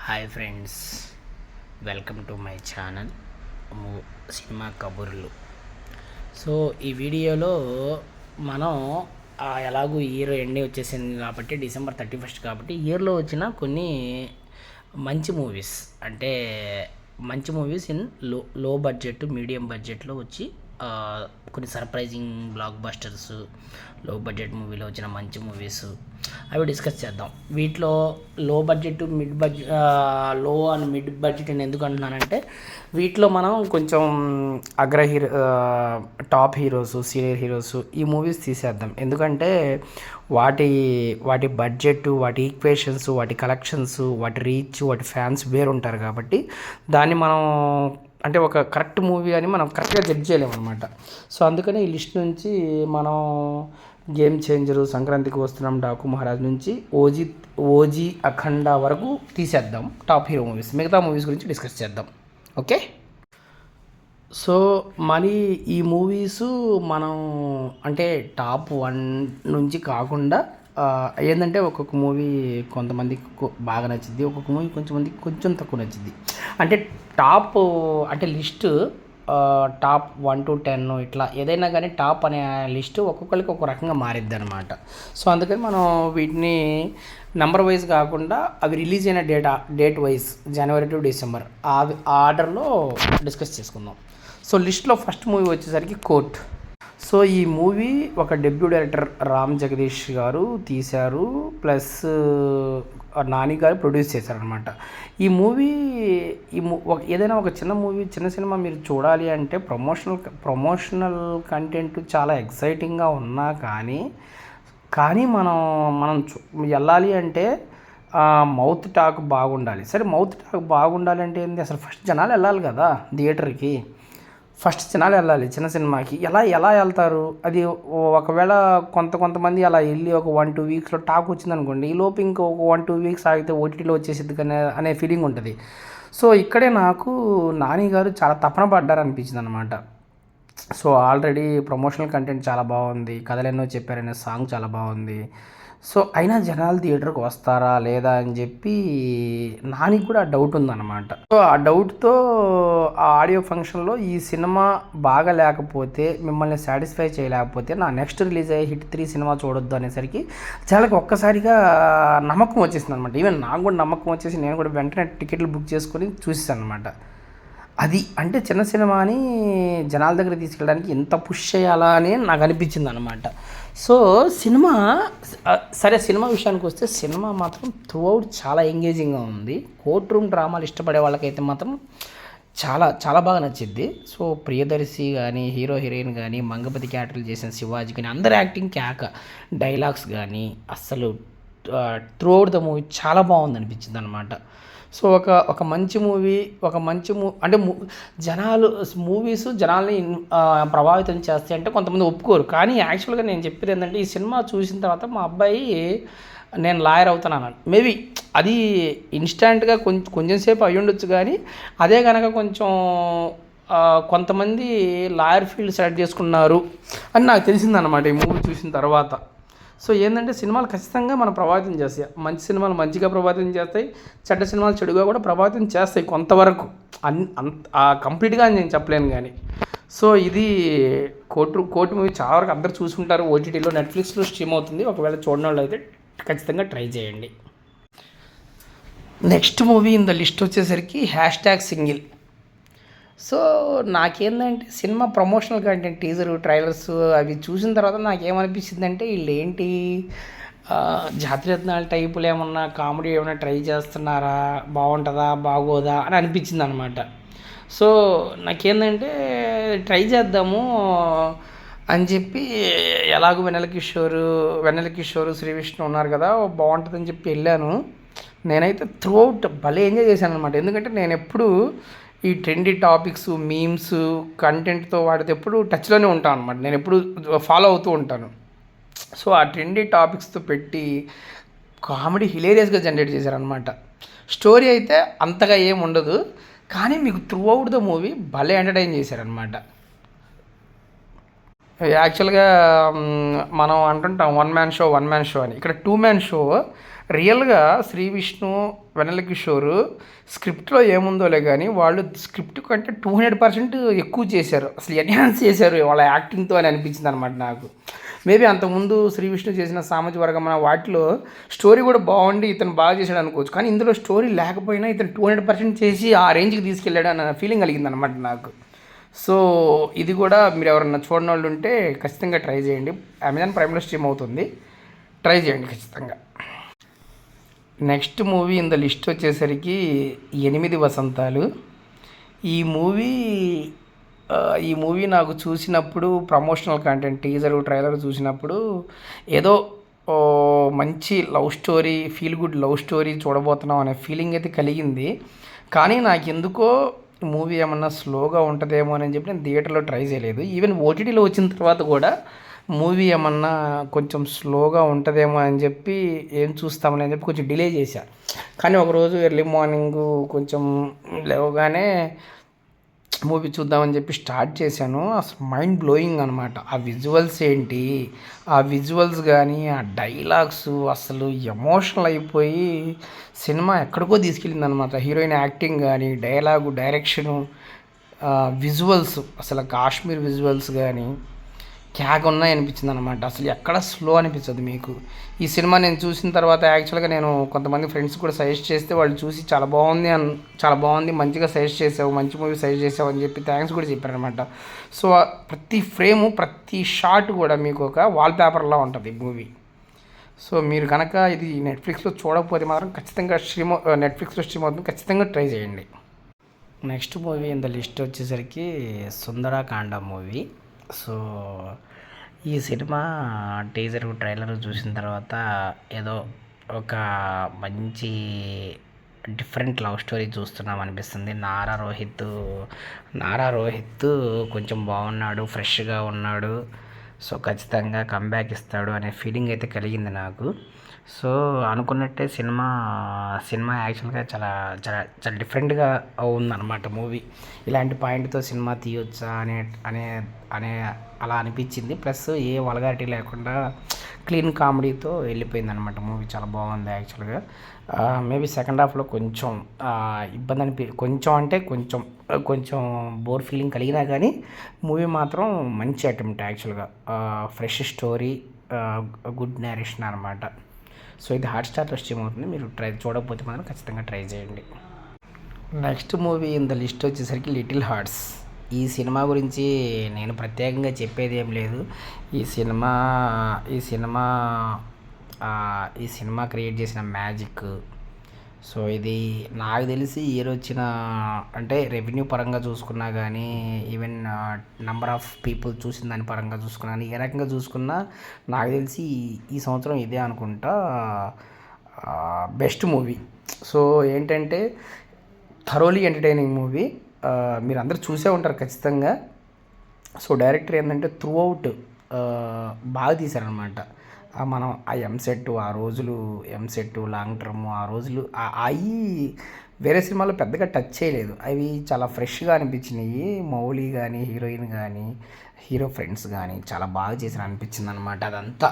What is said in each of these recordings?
Hi friends, welcome to my channel cinema కబుర్లు. So ఈ వీడియోలో మనం ఎలాగూ ఇయర్ ఎండింగ్ వచ్చేసింది కాబట్టి డిసెంబర్ 31 కాబట్టి ఇయర్లో వచ్చిన కొన్ని మంచి మూవీస్, అంటే మంచి మూవీస్ ఇన్ లో బడ్జెట్ మీడియం బడ్జెట్లో వచ్చి కొన్ని సర్ప్రైజింగ్ బ్లాక్ బస్టర్స్, లో బడ్జెట్ మూవీలో వచ్చిన మంచి మూవీస్ అవి డిస్కస్ చేద్దాం. వీటిలో లో బడ్జెట్ మిడ్ బడ్జెట్, లో అండ్ మిడ్ బడ్జెట్ అని ఎందుకు అంటున్నానంటే వీటిలో మనం కొంచెం అగ్ర hero, top heroes, senior heroes ఈ మూవీస్ తీసేద్దాం. ఎందుకంటే వాటి వాటి బడ్జెట్, వాటి ఈక్వేషన్స్, వాటి కలెక్షన్స్, వాటి రీచ్, వాటి ఫ్యాన్స్ వేరుంటారు కాబట్టి దాన్ని మనం అంటే ఒక కరెక్ట్ మూవీ అని మనం కరెక్ట్గా జడ్జ్ చేయలేము అనమాట. సో అందుకని ఈ లిస్ట్ నుంచి మనం గేమ్ చేంజరు, సంక్రాంతికి వస్తున్నాం, డాకు మహారాజ్ నుంచి ఓజీ అఖండ వరకు తీసేద్దాం టాప్ హీరో మూవీస్. మిగతా మూవీస్ గురించి డిస్కస్ చేద్దాం. ఓకే, సో మరి ఈ మూవీస్ మనం అంటే టాప్ 1 నుంచి కాకుండా ఏంటంటే ఒక్కొక్క మూవీ కొంతమందికి బాగా నచ్చింది, ఒక్కొక్క మూవీ కొంచెంమందికి కొంచెం తక్కువ నచ్చింది. అంటే టాప్ అంటే లిస్టు టాప్ 1 to 10 ఇట్లా ఏదైనా కానీ టాప్ అనే లిస్టు ఒక్కొక్కరికి ఒక్కొక్క రకంగా మారిద్ది అనమాట. సో అందుకని మనం వీటిని నెంబర్ వైజ్ కాకుండా అవి రిలీజ్ అయిన date wise January to December ఆ ఆర్డర్లో డిస్కస్ చేసుకుందాం. సో లిస్ట్లో ఫస్ట్ మూవీ వచ్చేసరికి కోర్ట్. సో ఈ మూవీ ఒక డెబ్యూ డైరెక్టర్ రామ్ జగదీష్ గారు తీశారు, ప్లస్ నాని గారు ప్రొడ్యూస్ చేశారనమాట. ఈ మూవీ ఏదైనా ఒక చిన్న మూవీ, చిన్న సినిమా మీరు చూడాలి అంటే ప్రమోషనల్ కంటెంట్ చాలా ఎక్సైటింగ్గా ఉన్నా కానీ మనం వెళ్ళాలి అంటే మౌత్ టాక్ బాగుండాలి. సరే, మౌత్ టాక్ బాగుండాలి అంటే ఏంటి, అసలు ఫస్ట్ జనాలు వెళ్ళాలి కదా థియేటర్కి. ఫస్ట్ జనాలు వెళ్ళాలి చిన్న సినిమాకి. ఎలా వెళ్తారు? అది ఒకవేళ కొంతమంది అలా వెళ్ళి ఒక 1-2 వీక్స్లో టాక్ వచ్చిందనుకోండి, ఈ లోపు ఇంకో 1-2 వీక్స్ ఆగితే ఓటీటీలో వచ్చేసిద్ది అనే ఫీలింగ్ ఉంటుంది. సో ఇక్కడే నాకు నాని గారు చాలా తపన పడ్డారు అనిపించింది అనమాట. సో ఆల్రెడీ ప్రమోషనల్ కంటెంట్ చాలా బాగుంది, కథలెన్నో చెప్పారనే సాంగ్ చాలా బాగుంది. సో అయినా జనాలు థియేటర్కి వస్తారా లేదా అని చెప్పి నానికి కూడా డౌట్ ఉందన్నమాట. సో ఆ డౌట్తో ఆ ఆడియో ఫంక్షన్లో ఈ సినిమా బాగా లేకపోతే, మిమ్మల్ని సాటిస్ఫై చేయలేకపోతే నా నెక్స్ట్ రిలీజ్ అయ్యే హిట్ 3 సినిమా చూడొద్దు అనేసరికి చాలా ఒక్కసారిగా నమ్మకం వచ్చేసింది అనమాట. ఈవెన్ నాకు కూడా నమ్మకం వచ్చేసి నేను కూడా వెంటనే టికెట్లు బుక్ చేసుకొని చూసాను అనమాట. అది అంటే చిన్న సినిమాని జనాల దగ్గర తీసుకెళ్ళడానికి ఎంత పుష్ చేయాలా అని నాకు అనిపించింది అనమాట. సో సినిమా విషయానికి వస్తే సినిమా మాత్రం త్రూఅవుట్ చాలా ఎంగేజింగ్గా ఉంది. కోర్ట్ రూమ్ డ్రామాలు ఇష్టపడే వాళ్ళకైతే మాత్రం చాలా చాలా బాగా నచ్చింది. సో ప్రియదర్శి కానీ, హీరో హీరోయిన్ కానీ, మంగపతి క్యారెక్టర్లు చేసిన శివాజీ కానీ అందరు యాక్టింగ్ కేక, డైలాగ్స్ కానీ అస్సలు త్రూఅవుట్ ద మూవీ చాలా బాగుంది అనిపించింది అనమాట. సో ఒక మంచి మూవీ, అంటే జనాలు మూవీస్ జనాల్ని ప్రభావితం చేస్తాయి అంటే కొంతమంది ఒప్పుకోరు. కానీ యాక్చువల్గా నేను చెప్పేది ఏంటంటే ఈ సినిమా చూసిన తర్వాత మా అబ్బాయి నేను లాయర్ అవుతున్నాను, మేబీ అది ఇన్స్టాంట్గా కొంచెం సేపు అయ్యి ఉండొచ్చు, కానీ అదే కనుక కొంచెం కొంతమంది లాయర్ ఫీల్డ్ సెలెక్ట్ చేసుకున్నారు అని నాకు తెలిసిందనమాట ఈ మూవీ చూసిన తర్వాత. సో ఏంటంటే సినిమాలు ఖచ్చితంగా మనం ప్రభావితం చేస్తాయి. మంచి సినిమాలు మంచిగా ప్రభావితం చేస్తాయి, చెడ్డ సినిమాలు చెడుగా కూడా ప్రభావితం చేస్తాయి కొంతవరకు. కంప్లీట్గా నేను చెప్పలేను కానీ. సో ఇది కోర్టు మూవీ చాలా వరకు అందరు చూసుకుంటారు. ఓటీటీలో, నెట్ఫ్లిక్స్లో స్ట్రీమ్ అవుతుంది. ఒకవేళ చూడని వాళ్ళు అయితే ఖచ్చితంగా ట్రై చేయండి. Next movie in the list వచ్చేసరికి #సింగిల్. సో నాకేందంటే cinema promotional content, teaser, trailers అవి చూసిన తర్వాత నాకేమనిపించింది అంటే వీళ్ళు ఏంటి జాతిరత్నాల టైపులు ఏమన్నా కామెడీ ఏమన్నా ట్రై చేస్తున్నారా, బాగుంటుందా బాగోదా అని అనిపించింది అనమాట. సో నాకేందంటే ట్రై చేద్దాము అని చెప్పి, ఎలాగో వెన్నెల కిషోరు, శ్రీ విష్ణు ఉన్నారు కదా, బాగుంటుందని చెప్పి వెళ్ళాను. నేనైతే త్రూఅవుట్ భలే ఎంజాయ్ చేశాను అనమాట. ఎందుకంటే నేను ఎప్పుడు ఈ ట్రెండీ టాపిక్స్, మీమ్స్, కంటెంట్తో వాడితే ఎప్పుడు టచ్లోనే ఉంటాను అనమాట. నేను ఎప్పుడు ఫాలో అవుతూ ఉంటాను. సో ఆ ట్రెండీ టాపిక్స్తో పెట్టి కామెడీ హిలేరియస్గా జనరేట్ చేశారనమాట. స్టోరీ అయితే అంతగా ఏం ఉండదు, కానీ మీకు త్రూఅవుట్ ద మూవీ భలే ఎంటర్టైన్ చేశారనమాట. యాక్చువల్గా మనం అంటుంటాం వన్ మ్యాన్ షో అని, ఇక్కడ 2 man షో. రియల్గా శ్రీ విష్ణు వెన్నెల కిషోర్ స్క్రిప్ట్లో ఏముందోలే కానీ వాళ్ళు స్క్రిప్ట్ కంటే 200% ఎక్కువ చేశారు, అసలు ఎన్హాన్స్ చేశారు వాళ్ళ యాక్టింగ్తో అని అనిపించింది అనమాట నాకు. మేబీ అంతకుముందు శ్రీ విష్ణు చేసిన సామాజిక వర్గం వాటిలో స్టోరీ కూడా బాగుండి ఇతను బాగా చేశాడు అనుకోవచ్చు, కానీ ఇందులో స్టోరీ లేకపోయినా ఇతను 200% చేసి ఆ రేంజ్కి తీసుకెళ్ళాడు అన్న ఫీలింగ్ కలిగింది అనమాట నాకు. సో ఇది కూడా మీరు ఎవరన్నా చూడని వాళ్ళు ఉంటే ఖచ్చితంగా ట్రై చేయండి. అమెజాన్ ప్రైమ్లో స్ట్రీమ్ అవుతుంది, ట్రై చేయండి ఖచ్చితంగా. Next movie in the list వచ్చేసరికి 8 వసంతాలు. ఈ మూవీ ఈ మూవీ నాకు చూసినప్పుడు ప్రమోషనల్ కంటెంట్ టీజర్ ట్రైలర్ చూసినప్పుడు ఏదో మంచి love story, feel good love story చూడబోతున్నాం అనే ఫీలింగ్ అయితే కలిగింది. కానీ నాకు ఎందుకో మూవీ ఏమన్నా స్లోగా ఉంటుందేమో అని చెప్పి నేను థియేటర్లో ట్రై చేయలేదు. ఈవెన్ ఓటీటీలో వచ్చిన తర్వాత కూడా మూవీ ఏమన్నా కొంచెం స్లోగా ఉంటుందేమో అని చెప్పి ఏం చూస్తామని చెప్పి కొంచెం డిలే చేశా. కానీ ఒకరోజు ఎర్లీ మార్నింగ్ కొంచెం లేవగానే మూవీ చూద్దామని చెప్పి స్టార్ట్ చేశాను. అసలు మైండ్ బ్లోయింగ్ అనమాట. ఆ విజువల్స్ ఏంటి, ఆ విజువల్స్ కానీ ఆ డైలాగ్స్ అసలు ఎమోషనల్ అయిపోయి సినిమా ఎక్కడికో తీసుకెళ్ళింది అనమాట. హీరోయిన్ యాక్టింగ్ కానీ, డైలాగు, డైరెక్షను, విజువల్స్, అసలు కాశ్మీర్ విజువల్స్ కానీ క్యాగ్ ఉన్నాయి అనిపించింది అనమాట. అసలు ఎక్కడ స్లో అనిపించదు మీకు. ఈ సినిమా నేను చూసిన తర్వాత యాక్చువల్గా నేను కొంతమంది ఫ్రెండ్స్ కూడా సజెస్ట్ చేస్తే వాళ్ళు చూసి చాలా బాగుంది, మంచిగా సజెస్ట్ చేసావు, మంచి మూవీ సజెస్ట్ చేసావు అని చెప్పి థ్యాంక్స్ కూడా చెప్పారనమాట. సో ప్రతి ఫ్రేము, ప్రతి షాట్ కూడా మీకు ఒక వాల్పేపర్లా ఉంటుంది మూవీ. సో మీరు కనుక ఇది నెట్ఫ్లిక్స్లో చూడకపోతే మాత్రం ఖచ్చితంగా నెట్ఫ్లిక్స్లో స్ట్రీమ్ అవుతుంది, ఖచ్చితంగా ట్రై చేయండి. Next movie in the list వచ్చేసరికి సుందరకాండ మూవీ. సో ఈ సినిమా టీజర్ ట్రైలర్ చూసిన తర్వాత ఏదో ఒక మంచి డిఫరెంట్ లవ్ స్టోరీ చూస్తున్నాం అనిపిస్తుంది. నారా రోహిత్ కొంచెం బాగున్నాడు, ఫ్రెష్గా ఉన్నాడు. సో ఖచ్చితంగా కంబ్యాక్ ఇస్తాడు అనే ఫీలింగ్ అయితే కలిగింది నాకు. సో అనుకున్నట్టే సినిమా యాక్చువల్గా చాలా చాలా చాలా డిఫరెంట్గా ఉందన్నమాట మూవీ. ఇలాంటి పాయింట్తో సినిమా తీయొచ్చా అనే అనే అనే అలా అనిపించింది. ప్లస్ ఏ వల్గారిటీ లేకుండా క్లీన్ కామెడీతో వెళ్ళిపోయింది అనమాట మూవీ. చాలా బాగుంది యాక్చువల్గా. మేబీ సెకండ్ హాఫ్లో కొంచెం ఇబ్బంది కొంచెం బోర్ ఫీలింగ్ కలిగినా కానీ మూవీ మాత్రం మంచి అటెంప్ట్ యాక్చువల్గా. ఫ్రెష్ స్టోరీ, గుడ్ నేరేషన్ అనమాట. సో ఇది హాట్స్టార్లో స్ట్రీమ్ అవుతుంది, మీరు చూడకపోతే మాత్రం ఖచ్చితంగా ట్రై చేయండి. Next movie in the list వచ్చేసరికి లిటిల్ హార్ట్స్. ఈ సినిమా గురించి నేను ప్రత్యేకంగా చెప్పేది ఏం లేదు. ఈ సినిమా క్రియేట్ చేసిన మ్యాజిక్. సో ఇది నాకు తెలిసి ఇయర్ వచ్చిన, అంటే రెవెన్యూ పరంగా చూసుకున్నా కానీ, ఈవెన్ నెంబర్ ఆఫ్ పీపుల్ చూసిన దాని పరంగా చూసుకున్నా కానీ, ఏ రకంగా చూసుకున్నా నాకు తెలిసి ఈ సంవత్సరం ఇదే అనుకుంటా బెస్ట్ మూవీ. సో ఏంటంటే థరోలీ ఎంటర్టైనింగ్ మూవీ. మీరు అందరూ చూసే ఉంటారు ఖచ్చితంగా. సో డైరెక్టర్ ఏంటంటే త్రూ అవుట్ బాగా తీశారనమాట. మనం ఆ ఎంసెట్, ఆ రోజులు ఎంసెట్, లాంగ్ టర్మ్, ఆ రోజులు అవి వేరే సినిమాలో పెద్దగా టచ్ చేయలేదు. అవి చాలా ఫ్రెష్గా అనిపించినాయి. మౌలి కానీ, హీరోయిన్ కానీ, హీరో ఫ్రెండ్స్ కానీ చాలా బాగా చేసిన అనిపించింది అనమాట అదంతా.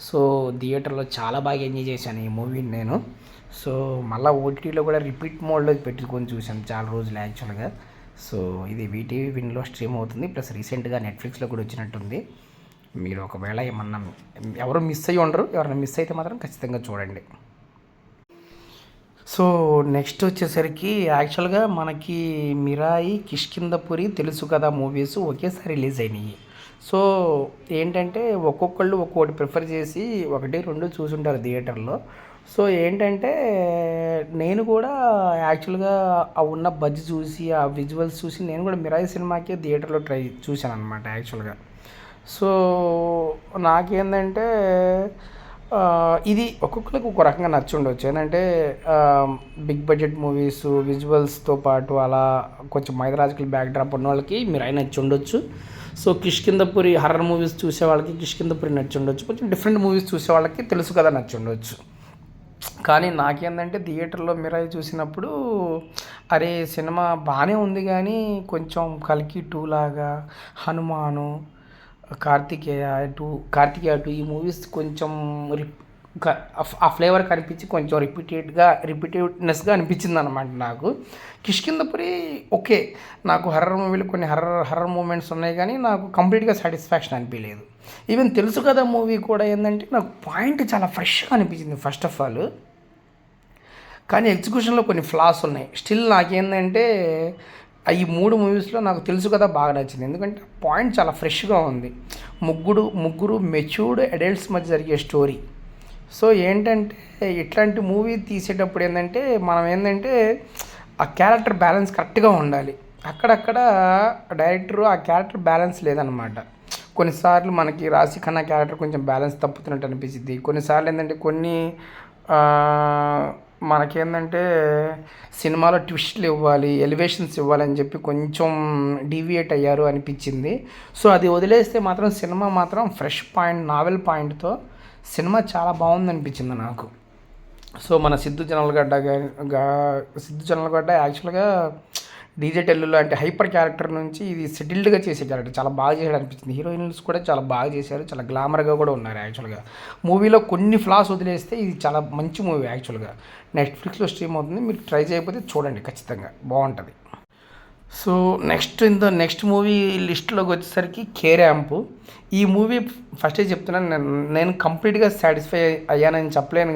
సో థియేటర్లో చాలా బాగా ఎంజాయ్ చేశాను ఈ మూవీని నేను. సో మళ్ళీ ఓటీటీలో కూడా రిపీట్ మోడ్లో పెట్టుకొని చూసాను చాలా రోజులు యాక్చువల్గా. సో ఇది వీటీవీ విన్లో స్ట్రీమ్ అవుతుంది, ప్లస్ రీసెంట్గా నెట్ఫ్లిక్స్లో కూడా వచ్చినట్టుంది. మీరు ఒకవేళ ఏమన్నా ఎవరు మిస్ అయ్యి ఉండరు, ఎవరైనా మిస్ అయితే మాత్రం ఖచ్చితంగా చూడండి. సో నెక్స్ట్ వచ్చేసరికి యాక్చువల్గా మనకి మిరాయి, కిష్కింధపురి, తెలుసు కదా మూవీస్ ఒకేసారి రిలీజ్ అయినాయి. సో ఏంటంటే ఒక్కొక్కళ్ళు ఒక్కొక్కటి ప్రిఫర్ చేసి 1, 2 చూసుంటారు థియేటర్లో. సో ఏంటంటే నేను కూడా యాక్చువల్గా ఆ ఉన్న బజ్ చూసి, ఆ విజువల్స్ చూసి నేను కూడా మిరాయి సినిమాకే థియేటర్లో చూశాను అనమాట యాక్చువల్గా. సో నాకేంటంటే ఇది ఒక్కొక్కరికి ఒక్కో రకంగా నచ్చి ఉండవచ్చు. ఏంటంటే బిగ్ బడ్జెట్ మూవీస్ విజువల్స్తో పాటు అలా కొంచెం మైథలాజికల్ బ్యాక్డ్రాప్ ఉన్న వాళ్ళకి మిరాయి నచ్చి ఉండొచ్చు. సో కిష్కింధపురి హర్రర్ మూవీస్ చూసే వాళ్ళకి కిష్కింధపురి నచ్చి ఉండొచ్చు. కొంచెం డిఫరెంట్ మూవీస్ చూసే వాళ్ళకి తెలుసు కదా నచ్చి ఉండొచ్చు. కానీ నాకేంటంటే థియేటర్లో మిరాయి చూసినప్పుడు అరే సినిమా బాగానే ఉంది కానీ కొంచెం కల్కి 2 లాగా, హనుమాను, కార్తికేయ 2 ఈ మూవీస్ కొంచెం ఆ ఫ్లేవర్ కనిపించి కొంచెం రిపీటెడ్నెస్గా అనిపించింది అనమాట నాకు. కిష్కింధపురి ఓకే, నాకు హర్రర్ మూవీలు కొన్ని హర్రర్ మూమెంట్స్ ఉన్నాయి కానీ నాకు కంప్లీట్గా సాటిస్ఫాక్షన్ అనిపించలేదు. ఈవెన్ తెలుసు కదా మూవీ కూడా ఏంటంటే నాకు పాయింట్ చాలా ఫ్రెష్గా అనిపించింది ఫస్ట్ ఆఫ్ ఆల్. కానీ ఎగ్జిక్యూషన్లో కొన్ని ఫ్లాస్ ఉన్నాయి. స్టిల్ నాకేంటంటే ఈ 3 మూవీస్లో నాకు తెలుసు కదా బాగా నచ్చింది. ఎందుకంటే పాయింట్ చాలా ఫ్రెష్గా ఉంది. ముగ్గురు మెచ్యూర్డ్ అడల్ట్స్ మధ్య జరిగే స్టోరీ. సో ఏంటంటే ఇట్లాంటి మూవీ తీసేటప్పుడు ఏంటంటే మనం ఏంటంటే ఆ క్యారెక్టర్ బ్యాలెన్స్ కరెక్ట్గా ఉండాలి. అక్కడక్కడ డైరెక్టర్ ఆ క్యారెక్టర్ బ్యాలెన్స్ లేదనమాట. కొన్నిసార్లు మనకి రాశి ఖన్నా క్యారెక్టర్ కొంచెం బ్యాలెన్స్ తప్పుతున్నట్టు అనిపించింది. కొన్నిసార్లు ఏంటంటే మనకేంటంటే సినిమాలో ట్విస్ట్లు ఇవ్వాలి, ఎలివేషన్స్ ఇవ్వాలని చెప్పి కొంచెం డీవియేట్ అయ్యారు అనిపించింది. సో అది వదిలేస్తే మాత్రం సినిమా మాత్రం ఫ్రెష్ పాయింట్, నావెల్ పాయింట్తో సినిమా చాలా బాగుంది అనిపించింది నాకు. సో మన సిద్ధు జొన్నలగడ్డ యాక్చువల్గా డీజే టెల్లు లాంటి హైపర్ క్యారెక్టర్ నుంచి ఇది సెటిల్డ్గా చేసే క్యారెక్టర్ చాలా బాగా చేసాడు అనిపించింది. హీరోయిన్స్ కూడా చాలా బాగా చేశారు, చాలా గ్లామర్గా కూడా ఉన్నారు. యాక్చువల్గా మూవీలో కొన్ని ఫ్లాస్ వదిలేస్తే ఇది చాలా మంచి మూవీ. యాక్చువల్గా నెట్ఫ్లిక్స్లో స్ట్రీమ్ అవుతుంది, మీరు ట్రై చేయకపోతే చూడండి, ఖచ్చితంగా బాగుంటుంది. సో నెక్స్ట్ మూవీ లిస్టులోకి వచ్చేసరికి కే-ర్యాంప్. ఈ మూవీ ఫస్టే చెప్తున్నాను, నేను కంప్లీట్గా సాటిస్ఫై అయ్యానని చెప్పలేను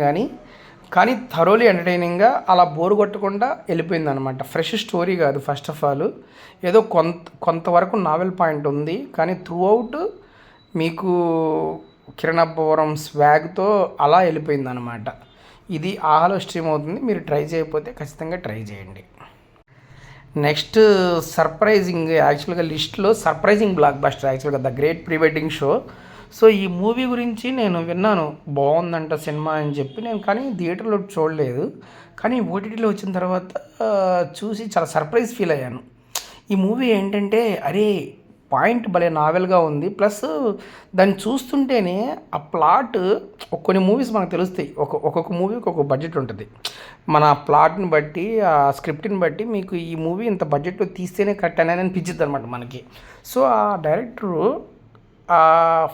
కానీ థరోలీ ఎంటర్టైనింగ్గా అలా బోరు కొట్టకుండా వెళ్ళిపోయింది అనమాట. ఫ్రెష్ స్టోరీ కాదు ఫస్ట్ ఆఫ్ ఆల్, ఏదో కొంతవరకు నావెల్ పాయింట్ ఉంది కానీ త్రూ అవుట్ మీకు కిరణబ్బవరం స్వాగ్తో అలా వెళ్ళిపోయింది అనమాట. ఇది ఆహాలో స్ట్రీమ్ అవుతుంది, మీరు ట్రై చేయకపోతే ఖచ్చితంగా ట్రై చేయండి. నెక్స్ట్ సర్ప్రైజింగ్, యాక్చువల్గా లిస్ట్లో సర్ప్రైజింగ్ బ్లాక్ బస్టర్ యాక్చువల్గా the great pre wedding show. So ఈ మూవీ గురించి నేను విన్నాను, బాగుందంట సినిమా అని చెప్పి. నేను కానీ థియేటర్లో చూడలేదు, కానీ ఓటీటీలో వచ్చిన తర్వాత చూసి చాలా సర్ప్రైజ్ ఫీల్ అయ్యాను. ఈ మూవీ ఏంటంటే అరే పాయింట్ భలే నావెల్గా ఉంది, ప్లస్ దాన్ని చూస్తుంటేనే ఆ ప్లాట్ కొన్ని మూవీస్ మనకు తెలుస్తాయి, ఒక్కొక్క మూవీకి ఒక్కొక్క బడ్జెట్ ఉంటుంది. మన ప్లాట్ని బట్టి ఆ స్క్రిప్ట్ని బట్టి మీకు ఈ మూవీ ఇంత బడ్జెట్లో తీస్తేనే కరెక్ట్ అని అనిపించింది అనమాట మనకి. సో ఆ డైరెక్టరు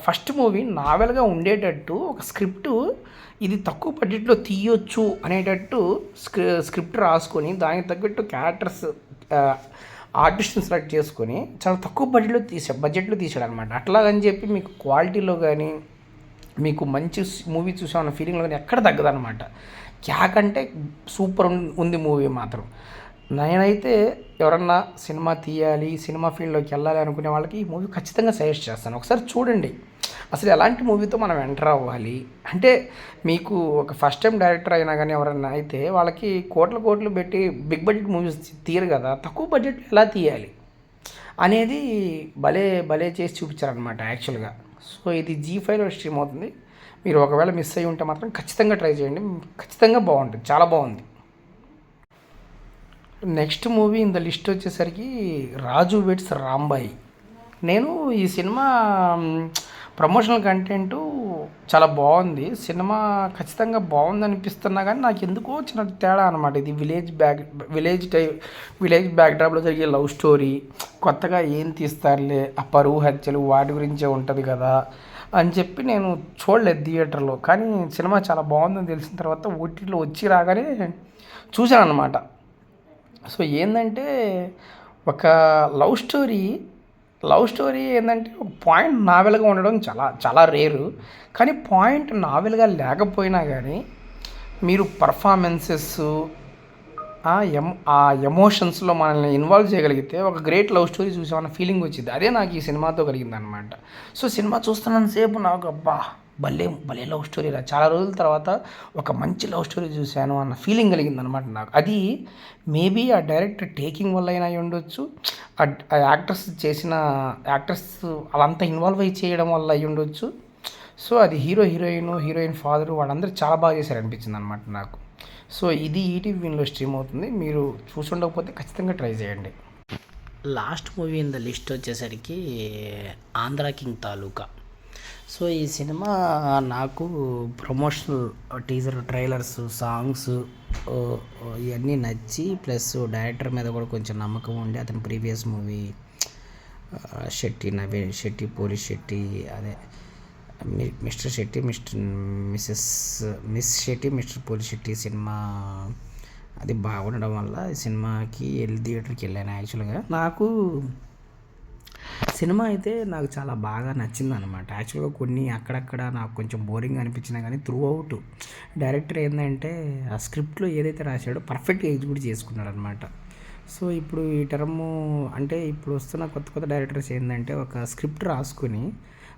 ఫస్ట్ మూవీ నావెల్గా ఉండేటట్టు ఒక స్క్రిప్టు ఇది తక్కువ బడ్జెట్లో తీయొచ్చు అనేటట్టు స్క్రిప్ట్ రాసుకొని దానికి తగ్గట్టు క్యారెక్టర్స్ ఆర్టిస్ట్ని సెలెక్ట్ చేసుకొని చాలా తక్కువ బడ్జెట్లో తీసాడు అనమాట. అట్లాగని చెప్పి మీకు క్వాలిటీలో కానీ మీకు మంచి మూవీ చూసామన్న ఫీలింగ్లో కానీ ఎక్కడ తగ్గదనమాట. క్యాకంటే సూపర్ ఉంది మూవీ మాత్రం. నేనైతే ఎవరన్నా సినిమా తీయాలి, సినిమా ఫీల్డ్లోకి వెళ్ళాలి అనుకునే వాళ్ళకి ఈ మూవీ ఖచ్చితంగా సజెస్ట్ చేస్తాను. ఒకసారి చూడండి అసలు ఎలాంటి మూవీతో మనం ఎంటర్ అవ్వాలి అంటే. మీకు ఒక ఫస్ట్ టైం డైరెక్టర్ అయినా కానీ ఎవరన్నా అయితే వాళ్ళకి కోట్లు పెట్టి బిగ్ బడ్జెట్ మూవీస్ తీయరు కదా, తక్కువ బడ్జెట్ ఎలా తీయాలి అనేది భలే చేసి చూపించారనమాట యాక్చువల్గా. సో ఇది జీ5లో స్ట్రీమ్ అవుతుంది, మీరు ఒకవేళ మిస్ అయ్యి ఉంటే మాత్రం ఖచ్చితంగా ట్రై చేయండి, ఖచ్చితంగా బాగుంటుంది, చాలా బాగుంది. Next movie in the list వచ్చేసరికి రాజు వెడ్స్ రాంబాయి. నేను ఈ సినిమా ప్రమోషనల్ కంటెంటు చాలా బాగుంది, సినిమా ఖచ్చితంగా బాగుంది అనిపిస్తున్నా కానీ నాకు ఎందుకో చిన్న తేడా అనమాట. ఇది విలేజ్ బ్యాక్డ్రాప్లో జరిగే లవ్ స్టోరీ, కొత్తగా ఏం తీస్తారులే ఆ పరువు హత్యలు వాటి గురించే ఉంటుంది కదా అని చెప్పి నేను చూడలేదు థియేటర్లో. కానీ సినిమా చాలా బాగుందని తెలిసిన తర్వాత ఓటీటీలో వచ్చి రాగానే చూశాను అనమాట. సో ఏంటంటే ఒక లవ్ స్టోరీ ఏంటంటే ఒక పాయింట్ నావెల్గా ఉండడం చాలా రేరు. కానీ పాయింట్ నావెల్గా లేకపోయినా కానీ మీరు పర్ఫార్మెన్సెస్ ఆ ఎమోషన్స్లో మనల్ని ఇన్వాల్వ్ చేయగలిగితే ఒక గ్రేట్ లవ్ స్టోరీ చూసామన్న ఫీలింగ్ వచ్చింది. అదే నాకు ఈ సినిమాతో కలిగింది అనమాట. సో సినిమా చూస్తున్నంతసేపు నాకు అబ్బా భలే లవ్ స్టోరీ రా, చాలా రోజుల తర్వాత ఒక మంచి లవ్ స్టోరీ చూశాను అన్న ఫీలింగ్ కలిగింది అనమాట నాకు. అది మేబీ ఆ డైరెక్టర్ టేకింగ్ వల్ల అయినా ఉండొచ్చు, ఆ యాక్టర్స్ అలంతా ఇన్వాల్వ్ అయ్యి చేయడం వల్ల అయి ఉండొచ్చు. సో అది హీరోయిన్ ఫాదరు వాళ్ళందరూ చాలా బాగా చేశారు అనిపించింది అనమాట నాకు. సో ఇది ఈటీవీ విన్లో స్ట్రీమ్ అవుతుంది, మీరు చూసుండకపోతే ఖచ్చితంగా ట్రై చేయండి. Last movie in the list వచ్చేసరికి ఆంధ్ర కింగ్ తాలూకా. సో ఈ సినిమా నాకు ప్రమోషనల్ టీజర్, ట్రైలర్స్, సాంగ్స్ ఇవన్నీ నచ్చి, ప్లస్ డైరెక్టర్ మీద కూడా కొంచెం నమ్మకం ఉండి, అతని previous movie Naveen Shetty police Shetty mister Shetty miss Shetty mister పోలి శెట్టి సినిమా అది బాగుండడం వల్ల ఈ సినిమాకి థియేటర్కి వెళ్ళాను. యాక్చువల్గా నాకు సినిమా అయితే నాకు చాలా బాగా నచ్చింది అనమాట. యాక్చువల్గా కొన్ని అక్కడక్కడ నాకు కొంచెం బోరింగ్ అనిపించినా కానీ త్రూ అవుట్ డైరెక్టర్ ఏంటంటే ఆ స్క్రిప్ట్లో ఏదైతే రాశాడో పర్ఫెక్ట్గా ఎగ్జిక్యూట్ చేసుకున్నాడు అనమాట. సో ఇప్పుడు ఈ టర్ము అంటే ఇప్పుడు వస్తున్న కొత్త డైరెక్టర్స్ ఏంటంటే ఒక స్క్రిప్ట్ రాసుకొని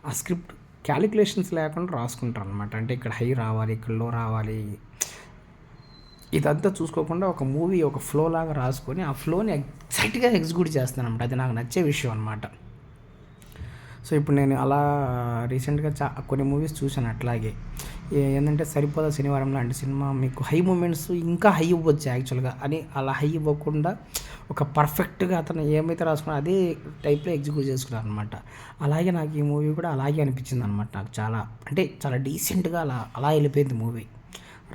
ఆ స్క్రిప్ట్ క్యాలిక్యులేషన్స్ లేకుండా రాసుకుంటారు అనమాట. అంటే ఇక్కడ హై రావాలి, ఇక్కడ లో రావాలి, ఇదంతా చూసుకోకుండా ఒక మూవీ ఒక ఫ్లో లాగా రాసుకొని ఆ ఫ్లోని ఎగ్జాక్ట్గా ఎగ్జిక్యూట్ చేస్తాను అనమాట. అది నాకు నచ్చే విషయం అనమాట. సో ఇప్పుడు నేను అలా రీసెంట్గా కొన్ని మూవీస్ చూశాను అట్లాగే. ఏంటంటే సరిపోదా శనివారం లాంటి సినిమా మీకు హై మూమెంట్స్ ఇంకా హై ఇవ్వచ్చు యాక్చువల్గా అని అలా హై ఇవ్వకుండా ఒక పర్ఫెక్ట్గా అతను ఏమైతే రాసుకున్నా అదే టైప్లో ఎగ్జిక్యూట్ చేసుకున్నాను అనమాట. అలాగే నాకు ఈ మూవీ కూడా అలాగే అనిపించింది అనమాట. నాకు చాలా డీసెంట్గా అలా వెళ్ళిపోయింది మూవీ.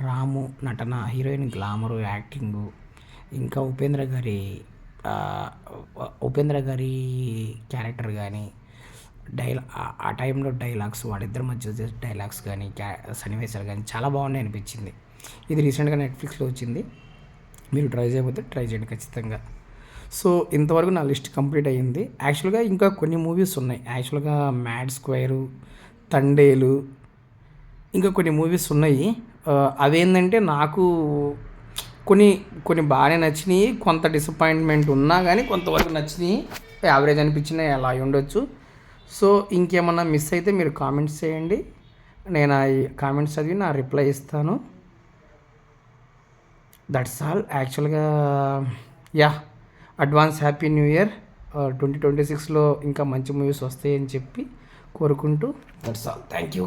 రాము నటన, హీరోయిన్ గ్లామరు, యాక్టింగు, ఇంకా ఉపేంద్ర గారి క్యారెక్టర్ కానీ ఆ టైంలో డైలాగ్స్ వాళ్ళిద్దరి మధ్య డైలాగ్స్ కానీ సన్నివేశాలు కానీ చాలా బాగున్నాయి అనిపించింది. ఇది రీసెంట్గా నెట్ఫ్లిక్స్లో వచ్చింది. మీరు ట్రై చేయకపోతే ట్రై చేయండి ఖచ్చితంగా. సో ఇంతవరకు నా లిస్ట్ కంప్లీట్ అయ్యింది. యాక్చువల్గా ఇంకా కొన్ని మూవీస్ ఉన్నాయి. యాక్చువల్గా మ్యాడ్ స్క్వేరు, తండేలు, ఇంకా కొన్ని మూవీస్ ఉన్నాయి. అవేంటంటే నాకు కొన్ని బాగానే నచ్చినాయి, కొంత డిసప్పాయింట్మెంట్ ఉన్నా కానీ కొంతవరకు నచ్చినాయి, యావరేజ్ అనిపించినాయి, అలా ఉండొచ్చు. సో ఇంకేమన్నా మిస్ అయితే మీరు కామెంట్స్ చేయండి. నేను ఆ కామెంట్స్ చదివి నా రిప్లై ఇస్తాను. That's all. యాక్చువల్గా అడ్వాన్స్ హ్యాపీ న్యూ ఇయర్. 2026లో ఇంకా మంచి మూవీస్ వస్తాయని చెప్పి కోరుకుంటూ దట్స్ ఆల్. Thank you.